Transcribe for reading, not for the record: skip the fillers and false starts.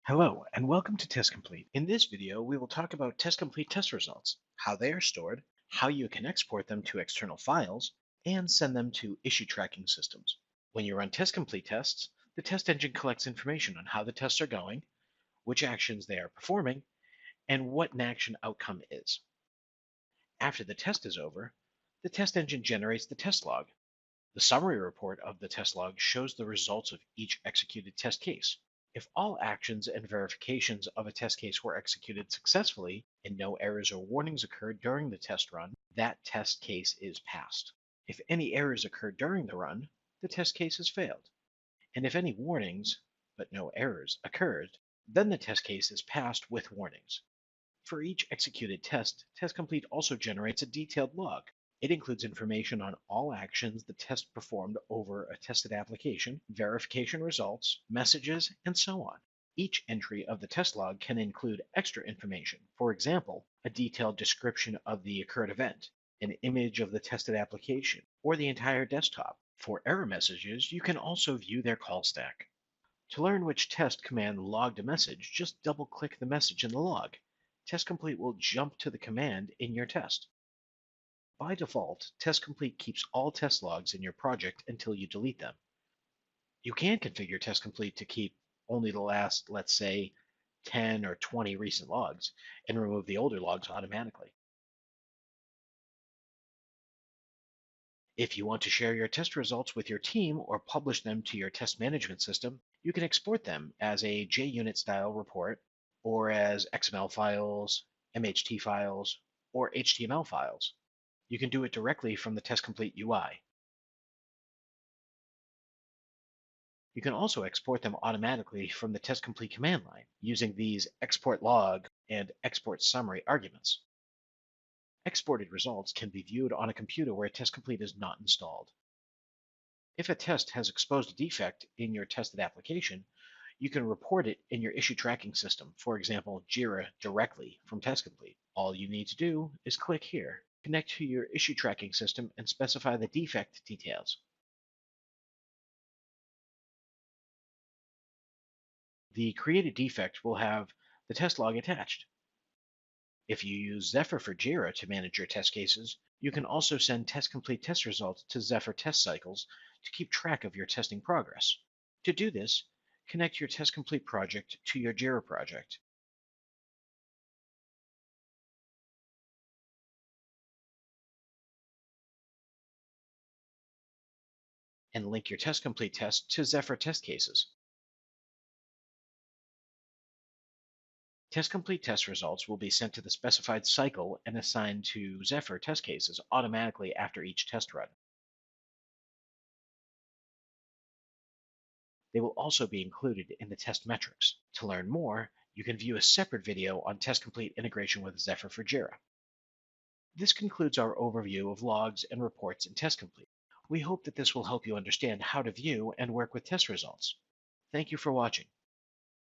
Hello, and welcome to TestComplete. In this video, we will talk about TestComplete test results, how they are stored, how you can export them to external files, and send them to issue tracking systems. When you run TestComplete tests, the test engine collects information on how the tests are going, which actions they are performing, and what an action outcome is. After the test is over, the test engine generates the test log. The summary report of the test log shows the results of each executed test case. If all actions and verifications of a test case were executed successfully and no errors or warnings occurred during the test run, that test case is passed. If any errors occurred during the run, the test case has failed. And if any warnings, but no errors, occurred, then the test case is passed with warnings. For each executed test, TestComplete also generates a detailed log. It includes information on all actions the test performed over a tested application, verification results, messages, and so on. Each entry of the test log can include extra information. For example, a detailed description of the occurred event, an image of the tested application, or the entire desktop. For error messages, you can also view their call stack. To learn which test command logged a message, just double-click the message in the log. TestComplete will jump to the command in your test. By default, TestComplete keeps all test logs in your project until you delete them. You can configure TestComplete to keep only the last, let's say, 10 or 20 recent logs and remove the older logs automatically. If you want to share your test results with your team or publish them to your test management system, you can export them as a JUnit style report or as XML files, MHT files, or HTML files. You can do it directly from the TestComplete UI. You can also export them automatically from the TestComplete command line using these export log and export summary arguments. Exported results can be viewed on a computer where TestComplete is not installed. If a test has exposed a defect in your tested application, you can report it in your issue tracking system, for example, Jira, directly from TestComplete. All you need to do is click here, connect to your issue tracking system, and specify the defect details. The created defect will have the test log attached. If you use Zephyr for Jira to manage your test cases, you can also send TestComplete test results to Zephyr test cycles to keep track of your testing progress. To do this, connect your TestComplete project to your Jira project. And link your TestComplete test to Zephyr test cases. TestComplete test results will be sent to the specified cycle and assigned to Zephyr test cases automatically after each test run. They will also be included in the test metrics. To learn more, you can view a separate video on TestComplete integration with Zephyr for Jira. This concludes our overview of logs and reports in TestComplete. We hope that this will help you understand how to view and work with test results. Thank you for watching.